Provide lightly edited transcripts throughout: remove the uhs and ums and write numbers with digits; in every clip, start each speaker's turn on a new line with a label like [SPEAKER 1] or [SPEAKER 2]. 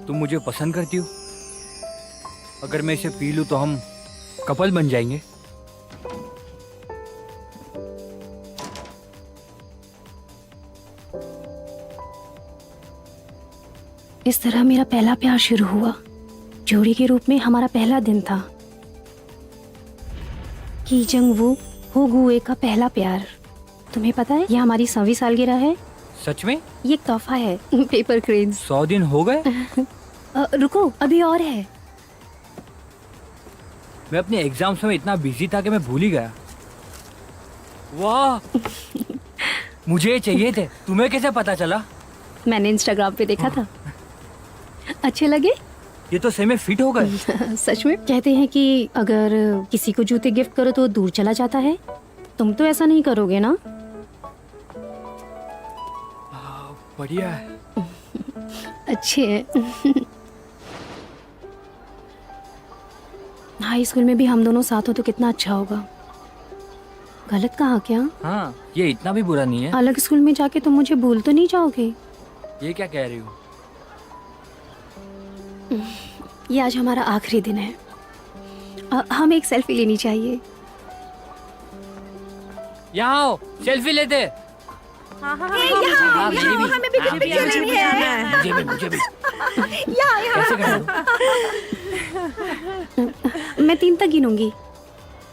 [SPEAKER 1] तुम मुझे पसंद करती हो? अगर मैं इसे पी लूं तो हम कपल बन जाएंगे।
[SPEAKER 2] इस तरह मेरा पहला प्यार शुरू हुआ। जोड़ी के रूप में हमारा पहला दिन था। की जंग वू हो गुए का पहला प्यार। तुम्हें पता है यह हमारी 100वीं सालगिरह है।
[SPEAKER 1] सच में?
[SPEAKER 2] ये एक तोहफा है। Paper cranes.
[SPEAKER 1] 100 दिन हो गए?
[SPEAKER 2] रुको, अभी और है।
[SPEAKER 1] मैं अपने एग्जाम्स में इतना बिजी था कि मैं भूल ही गया। वाह, मुझे ये चाहिए थे। तुम्हें कैसे पता चला?
[SPEAKER 2] मैंने इंस्टाग्राम पे देखा था। अच्छे लगे?
[SPEAKER 1] ये तो सही में फिट हो गए।
[SPEAKER 2] सच में? कहते हैं कि अगर किसी को जूते गिफ्ट करो तो दूर चला जाता है। तुम तो ऐसा नहीं करोगे ना?
[SPEAKER 1] बढ़िया है।
[SPEAKER 2] अच्छे हैं। हाई स्कूल में भी हम दोनों साथ हो तो कितना अच्छा होगा। गलत कहा क्या?
[SPEAKER 1] हाँ, ये इतना भी बुरा नहीं है।
[SPEAKER 2] अलग स्कूल में जाके तुम मुझे भूल तो नहीं जाओगे?
[SPEAKER 1] ये क्या कह रही हो?
[SPEAKER 2] ये आज हमारा आखिरी दिन है। हमें एक सेल्फी लेनी चाहिए।
[SPEAKER 1] यहाँ आओ, सेल्फी लेते।
[SPEAKER 3] हाँ,
[SPEAKER 2] हमें भी पिक्चर लेनी है।
[SPEAKER 1] मुझे भी।
[SPEAKER 2] यहाँ।
[SPEAKER 1] कैसे करना?
[SPEAKER 2] मैं 3 तक गिनूंगी।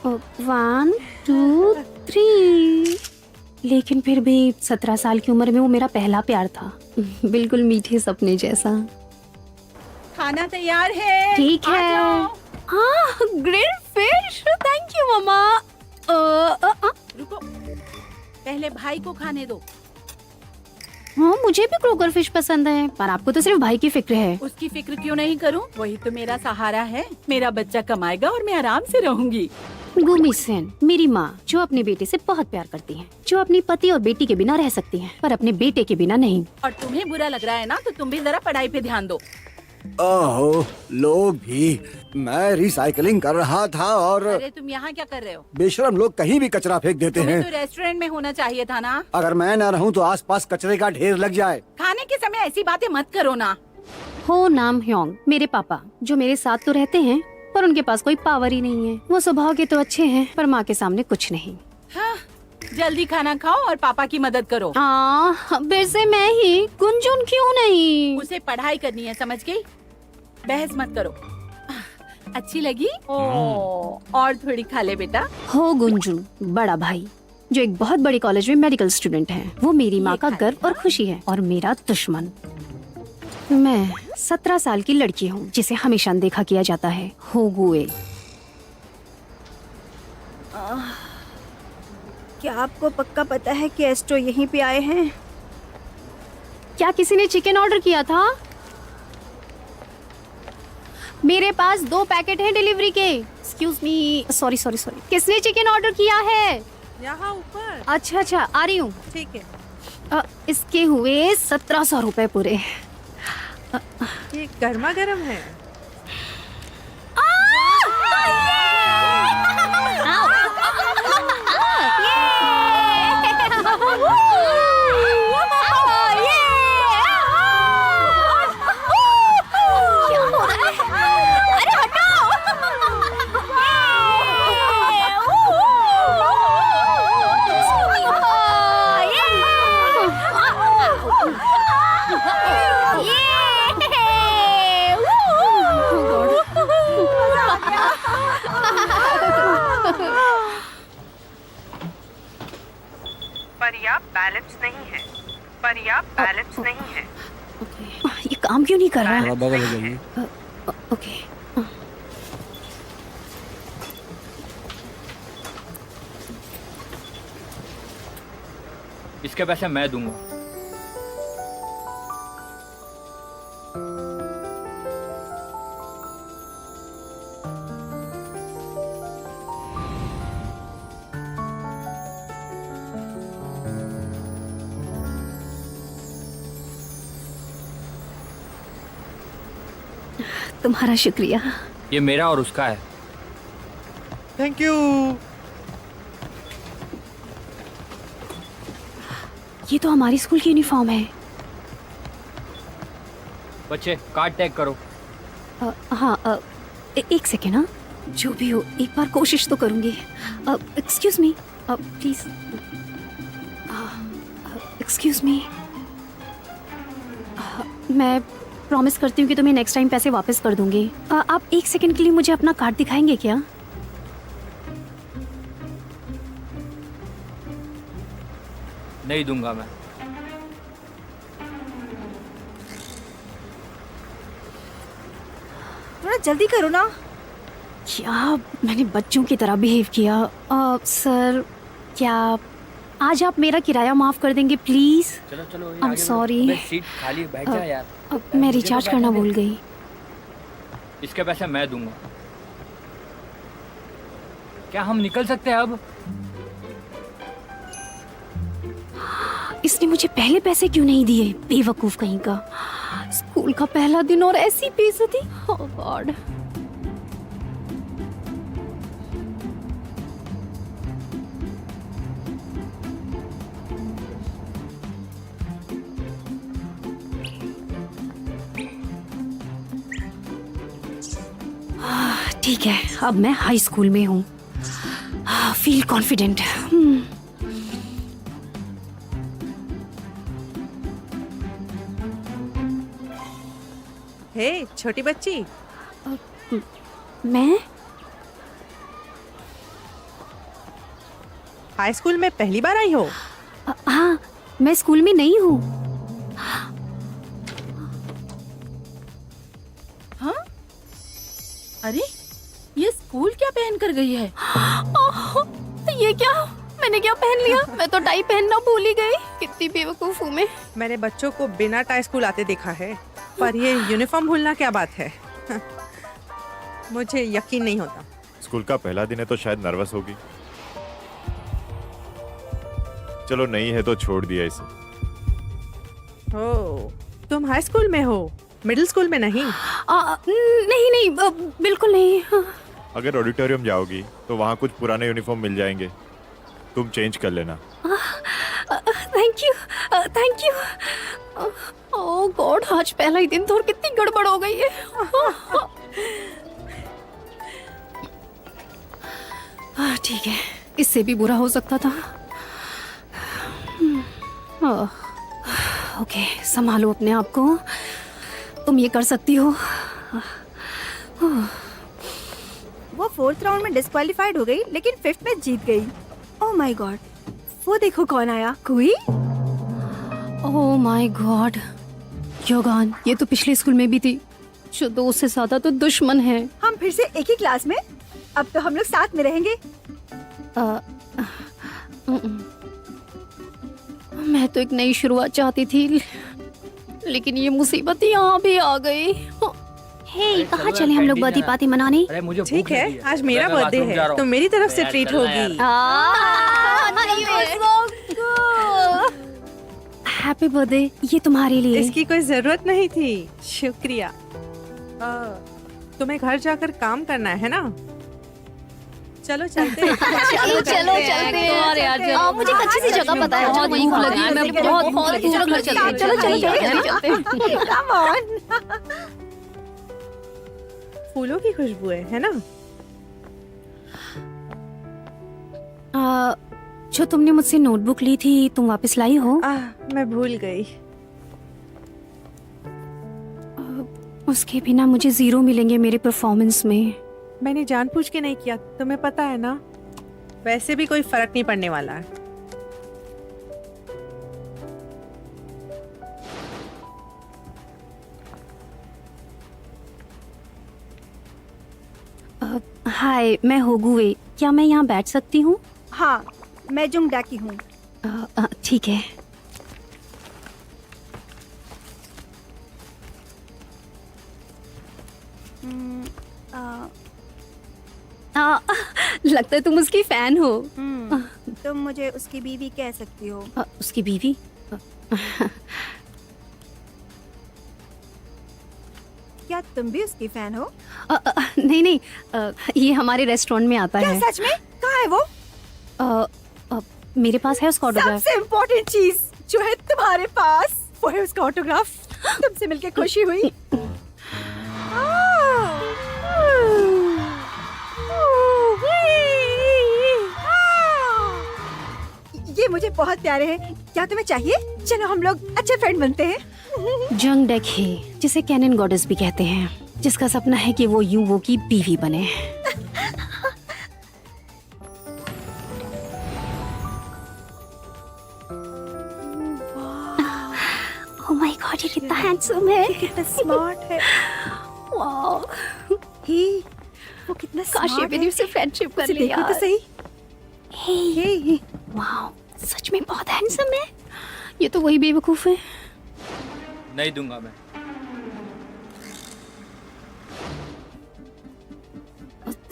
[SPEAKER 2] 1 2 3। लेकिन फिर भी 17 साल की उम्र में वो मेरा पहला प्यार था। बिल्कुल मीठे सपने जैसा।
[SPEAKER 3] खाना तैयार है।
[SPEAKER 2] ठीक
[SPEAKER 3] आ
[SPEAKER 2] है।
[SPEAKER 3] जाओ।
[SPEAKER 2] हाँ, ग्रिल्ड फिश। थैंक यू मम्मा।
[SPEAKER 3] रुको, पहले भाई को खाने दो।
[SPEAKER 2] हाँ, मुझे भी क्रोकर फिश पसंद है, पर आपको तो सिर्फ भाई की फिक्र है।
[SPEAKER 3] उसकी फिक्र क्यों नहीं करूं? वही तो मेरा सहारा है। मेरा बच्चा कमाएगा और मैं आराम से रहूंगी।
[SPEAKER 2] गुमी सेन, मेरी माँ, जो अपने बेटे से बहुत प्यार करती है, जो अपनी पति और बेटी के बिना रह सकती है, पर अपने बेटे के बिना नहीं।
[SPEAKER 3] और तुम्हें बुरा लग रहा है ना, तो तुम भी जरा पढ़ाई पे ध्यान दो।
[SPEAKER 4] ओहो, लोग भी। मैं रिसाइकलिंग कर रहा था और
[SPEAKER 3] अरे तुम यहाँ क्या कर रहे हो?
[SPEAKER 4] बेशरम लोग कहीं भी कचरा फेंक देते
[SPEAKER 3] तुम्हें
[SPEAKER 4] हैं।
[SPEAKER 3] तो रेस्टोरेंट में होना चाहिए था ना।
[SPEAKER 4] अगर मैं ना रहूं तो आसपास कचरे का ढेर लग जाए।
[SPEAKER 3] खाने के समय ऐसी बातें मत करो ना।
[SPEAKER 2] हो नाम ह्योंग, मेरे पापा, जो मेरे साथ तो रहते हैं, पर उनके पास कोई पावर ही नहीं है। वो स्वभाव के तो अच्छे हैं, पर माँ के सामने कुछ नहीं।
[SPEAKER 3] हाँ, जल्दी खाना खाओ और पापा की मदद करो।
[SPEAKER 2] फिर से मैं ही? गुंजुन क्यों नहीं?
[SPEAKER 3] उसे पढ़ाई करनी है, समझ गई? बहस मत करो। अच्छी लगी? और थोड़ी खा ले बेटा।
[SPEAKER 2] हो गुंजुन, बड़ा भाई, जो एक बहुत बड़ी कॉलेज में मेडिकल स्टूडेंट है। वो मेरी माँ का गर्व और खुशी है, और मेरा दुश्मन। मैं 17 साल की लड़की हूँ, जिसे हमेशा अनदेखा किया जाता है। हो गुए।
[SPEAKER 5] क्या आपको पक्का पता है कि एस्ट्रो यहीं पे आए हैं?
[SPEAKER 2] क्या किसी ने चिकन ऑर्डर किया था? मेरे पास 2 पैकेट हैं डिलीवरी के। Excuse me, sorry. किसने चिकन ऑर्डर किया है?
[SPEAKER 5] यहाँ ऊपर।
[SPEAKER 2] अच्छा, आ रही हूँ।
[SPEAKER 5] ठीक है।
[SPEAKER 2] इसके हुए 1700 रुपए पूरे।
[SPEAKER 5] ये गर्मा गर्म है।
[SPEAKER 2] ये काम क्यों नहीं कर रहा?
[SPEAKER 4] थोड़ा बगल हो जाइए।
[SPEAKER 2] ओके।
[SPEAKER 1] इसके पैसे मैं दूंगा।
[SPEAKER 2] तुम्हारा शुक्रिया।
[SPEAKER 1] ये मेरा और उसका है।
[SPEAKER 6] Thank you.
[SPEAKER 2] ये तो हमारी स्कूल की यूनिफॉर्म है।
[SPEAKER 1] बच्चे कार्ड टैग करो।
[SPEAKER 2] हाँ एक सेकेंड। हाँ, जो भी हो एक बार कोशिश तो करूंगी। Excuse me please. Excuse me. मैं प्रॉमिस करती हूँ कि तुम्हें नेक्स्ट टाइम पैसे वापस कर दूंगी। आप एक सेकंड के लिए मुझे अपना कार्ड दिखाएंगे क्या?
[SPEAKER 1] नहीं दूंगा मैं।
[SPEAKER 5] थोड़ा जल्दी करो ना।
[SPEAKER 2] क्या मैंने बच्चों की तरह बिहेव किया? सर क्या आज आप मेरा किराया माफ कर देंगे प्लीज?
[SPEAKER 1] चलो चलो
[SPEAKER 2] I'm sorry.
[SPEAKER 1] सीट खाली है, बैठ जा यार।
[SPEAKER 2] मैं रिचार्ज करना भूल गई।
[SPEAKER 1] इसके पैसे मैं दूंगा। क्या हम निकल सकते हैं अब?
[SPEAKER 2] इसने मुझे पहले पैसे क्यों नहीं दिए? बेवकूफ कहीं का। स्कूल का पहला दिन और ऐसी बेइज्जती। ओह गॉड। ठीक है, अब मैं हाई स्कूल में हूँ। Feel confident.
[SPEAKER 7] हे छोटी बच्ची,
[SPEAKER 2] मैं
[SPEAKER 7] हाई स्कूल में पहली बार आई हो?
[SPEAKER 2] हाँ, मैं स्कूल में नहीं हूँ।
[SPEAKER 3] हाँ? अरे ये स्कूल क्या पहन कर गई है?
[SPEAKER 2] ये क्या? मैंने क्या पहन लिया? मैं तो टाई पहनना भूल ही गई। कितनी बेवकूफ हूँ मैं।
[SPEAKER 7] मैंने बच्चों को बिना टाई स्कूल आते देखा है, पर ये यूनिफॉर्म भूलना क्या बात है? मुझे यकीन नहीं होता।
[SPEAKER 6] स्कूल का पहला दिन है तो शायद नर्वस होगी। चलो नहीं है तो छोड़ दिया इसे।
[SPEAKER 7] ओ, तुम हाई स्कूल में हो, मिडिल स्कूल में नहीं?
[SPEAKER 2] नहीं नहीं, बिल्कुल नहीं।
[SPEAKER 6] अगर ऑडिटोरियम जाओगी तो वहाँ कुछ पुराने यूनिफॉर्म मिल जाएंगे, तुम चेंज कर लेना।
[SPEAKER 2] Thank you, thank you. Oh God, आज पहला ही दिन तो और कितनी गड़बड़ हो गई है। ठीक है, इससे भी बुरा हो सकता था। ओके, संभालो अपने आप को, तुम ये कर सकती हो।
[SPEAKER 5] वो 4th राउंड में डिस्क्वालीफाइड हो गई, लेकिन 5th में जीत गई। ओह माय गॉड, वो देखो कौन आया।
[SPEAKER 2] कोई? ओह माय गॉड, योगान, ये तो पिछले स्कूल में भी थी। जो दोस्त से ज्यादा तो दुश्मन है।
[SPEAKER 5] हम फिर से एक ही क्लास में? अब तो हम लोग साथ में रहेंगे।
[SPEAKER 2] मैं तो एक नई शुरुआत चाहती थी, लेकिन ये मुसीबत यहाँ भी आ गई। हे, कहाँ चले हम लोग बर्थडे पार्टी मनाने?
[SPEAKER 1] अरे मुझे
[SPEAKER 7] ठीक है, आज मेरा बर्थडे है तो मेरी तरफ से ट्रीट होगी।
[SPEAKER 2] हैप्पी बर्थडे, ये तुम्हारे लिए।
[SPEAKER 7] इसकी कोई जरूरत नहीं थी, शुक्रिया। तुम्हें घर जाकर काम करना है ना? चलो चलते हैं।
[SPEAKER 2] चलो चलते हैं। मुझे एक अच्छी सी जगह पता है जहाँ भूख लगी है। मैं बहुत पूरा घर चलते हैं। चलो।
[SPEAKER 5] Come on.
[SPEAKER 7] फूलों की खुशबू है ना?
[SPEAKER 2] जो तुमने मुझसे नोटबुक ली थी, तुम वापस लाई हो?
[SPEAKER 7] मैं भूल गई।
[SPEAKER 2] उसके बिना मुझे 0 मिलेंगे मेरे परफॉर्मेंस में।
[SPEAKER 7] मैंने जानबूझ के नहीं किया, तुम्हें पता है ना। वैसे भी कोई फर्क नहीं पड़ने वाला है।
[SPEAKER 2] हाय, मैं होगुए। क्या मैं यहाँ बैठ सकती हूँ?
[SPEAKER 5] हाँ, मैं जुंगडा की हूँ।
[SPEAKER 2] ठीक है। लगता है तुम उसकी फैन हो।
[SPEAKER 5] तुम मुझे उसकी बीवी कह सकती हो।
[SPEAKER 2] उसकी बीवी?
[SPEAKER 5] क्या तुम भी उसकी फैन हो?
[SPEAKER 2] नहीं नहीं, ये हमारे रेस्टोरेंट में आता
[SPEAKER 5] क्या
[SPEAKER 2] है।
[SPEAKER 5] सच में? कहाँ है वो?
[SPEAKER 2] मेरे पास है उसका ऑटोग्राफ।
[SPEAKER 5] सबसे इम्पोर्टेंट चीज जो है तुम्हारे पास, वो है उसका ऑटोग्राफ। तुमसे मिलके खुशी हुई। ये मुझे बहुत प्यारे हैं। क्या तुम्हें चाहिए? चलो हम लोग अच्छे फ्रेंड बनते हैं।
[SPEAKER 2] जंग डेक है, जिसे कैनन गॉडेस भी कहते हैं, जिसका सपना है कि वो यूवो की बीवी बने। ओह माय गॉड, ये कितना हैंडसम है,
[SPEAKER 5] कितना स्मार्ट है।
[SPEAKER 2] वाओ,
[SPEAKER 5] ही, वो कितना
[SPEAKER 2] काश ये
[SPEAKER 5] स्मार्ट
[SPEAKER 2] मेरी
[SPEAKER 5] है।
[SPEAKER 2] उससे फ्रेंडशिप कर
[SPEAKER 5] उसे
[SPEAKER 2] ले
[SPEAKER 5] देखो
[SPEAKER 2] यार।
[SPEAKER 5] तो सही। हे,
[SPEAKER 2] वाओ, सच में बहुत हैंडसम है। ये तो वही बेवकूफ है।
[SPEAKER 1] नहीं दूंगा मैं।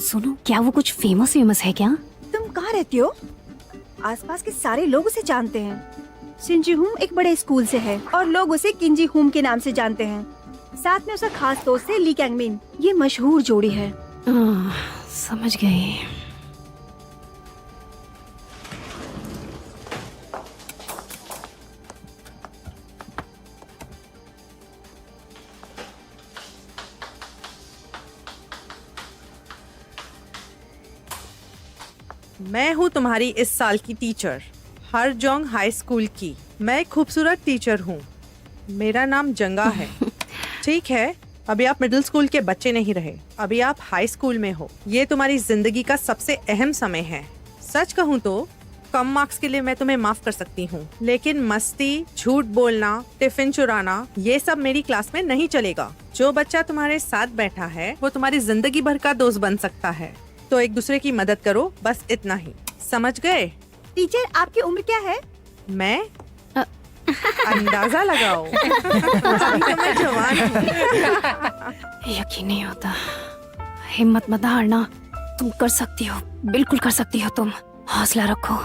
[SPEAKER 2] सुनो, क्या वो कुछ फेमस है क्या?
[SPEAKER 5] तुम कहाँ रहती हो? आसपास के सारे लोग उसे जानते हैं। शिंजी हुम एक बड़े स्कूल से है और लोग उसे किंजी हुम के नाम से जानते हैं। साथ में उसका खास दोस्त है ली कैंगमिन। ये मशहूर जोड़ी है।
[SPEAKER 2] समझ गए।
[SPEAKER 7] मैं हूँ तुम्हारी इस साल की टीचर, हरजोंग हाई स्कूल की। मैं एक खूबसूरत टीचर हूँ। मेरा नाम जंगा है। ठीक है, अभी आप मिडिल स्कूल के बच्चे नहीं रहे, अभी आप हाई स्कूल में हो। ये तुम्हारी जिंदगी का सबसे अहम समय है। सच कहूँ तो कम मार्क्स के लिए मैं तुम्हें माफ कर सकती हूँ, लेकिन मस्ती, झूठ बोलना, टिफिन चुराना, ये सब मेरी क्लास में नहीं चलेगा। जो बच्चा तुम्हारे साथ बैठा है वो तुम्हारी जिंदगी भर का दोस्त बन सकता है। तो एक दूसरे की मदद करो, बस इतना ही। समझ गए?
[SPEAKER 5] टीचर, आपकी उम्र क्या है?
[SPEAKER 7] मैं अंदाजा लगाओ। अभी तो मैं जवान हूँ।
[SPEAKER 2] यकीन नहीं होता। हिम्मत मत हारना, तुम कर सकती हो, बिल्कुल कर सकती हो। तुम हौसला रखो।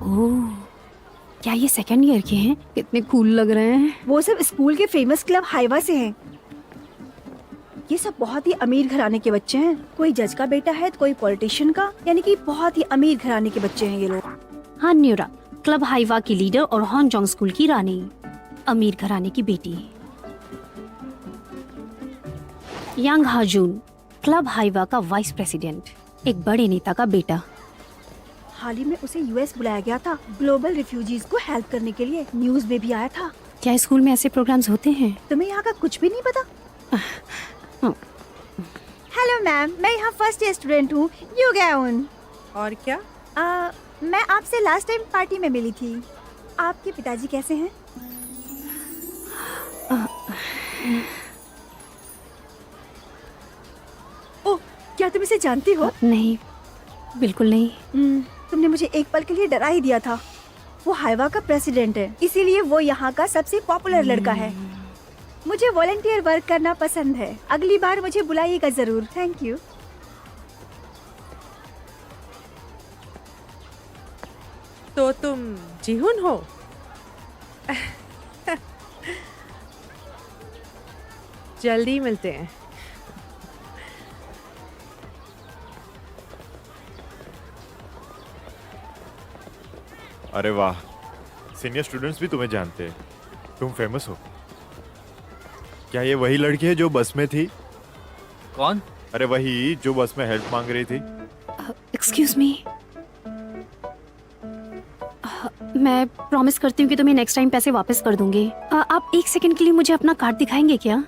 [SPEAKER 2] ओह, क्या ये सेकंड ईयर के हैं? कितने कूल लग रहे हैं।
[SPEAKER 5] वो सब स्कूल के फेमस क्लब हाइवा से हैं। ये सब बहुत ही अमीर घराने के बच्चे हैं। कोई जज का बेटा है तो कोई पॉलिटिशियन का, यानी कि बहुत ही अमीर घराने के बच्चे हैं ये लोग।
[SPEAKER 2] हाँ, न्यूरा क्लब हाइवा की लीडर और हॉन्जोंग स्कूल की रानी, अमीर घराने की बेटी। यांग हाजून क्लब हाइवा का वाइस प्रेसिडेंट, एक बड़े नेता का बेटा।
[SPEAKER 5] हाल ही में उसे यूएस बुलाया गया था ग्लोबल रिफ्यूजीज को हेल्प करने के लिए। न्यूज में भी आया था।
[SPEAKER 2] क्या स्कूल में ऐसे प्रोग्राम्स होते हैं?
[SPEAKER 5] तुम्हें यहाँ का कुछ भी नहीं पता? हेलो मैम, मैं यहाँ फर्स्ट ईयर स्टूडेंट हूँ, यू गैउन।
[SPEAKER 7] और क्या?
[SPEAKER 5] मैं आपसे लास्ट टाइम पार्टी में मिली थी। आपके पिताजी कैसे हैं? ओह, क्या तुम इसे जानती हो?
[SPEAKER 2] नहीं, बिल्कुल नहीं।
[SPEAKER 5] तुमने मुझे एक पल के लिए डरा ही दिया था। वो हाइवा का प्रेसिडेंट है, इसीलिए वो यहाँ का सबसे पॉपुलर लड़का है। मुझे वॉलंटियर वर्क करना पसंद है। अगली बार मुझे बुलाइएगा जरूर। Thank you.
[SPEAKER 7] तो तुम जीहुन हो? जल्दी मिलते हैं।
[SPEAKER 6] अरे वाह, सीनियर स्टूडेंट्स भी तुम्हें जानते हैं। तुम फेमस हो। क्या ये वही लड़की है जो बस में थी?
[SPEAKER 1] कौन?
[SPEAKER 6] अरे वही जो बस में हेल्प मांग रही थी।
[SPEAKER 2] एक्सक्यूज मी, मैं प्रॉमिस करती हूँ कि तुम्हें नेक्स्ट टाइम पैसे वापस कर दूंगी। आप एक सेकंड के लिए मुझे अपना कार्ड दिखाएंगे क्या?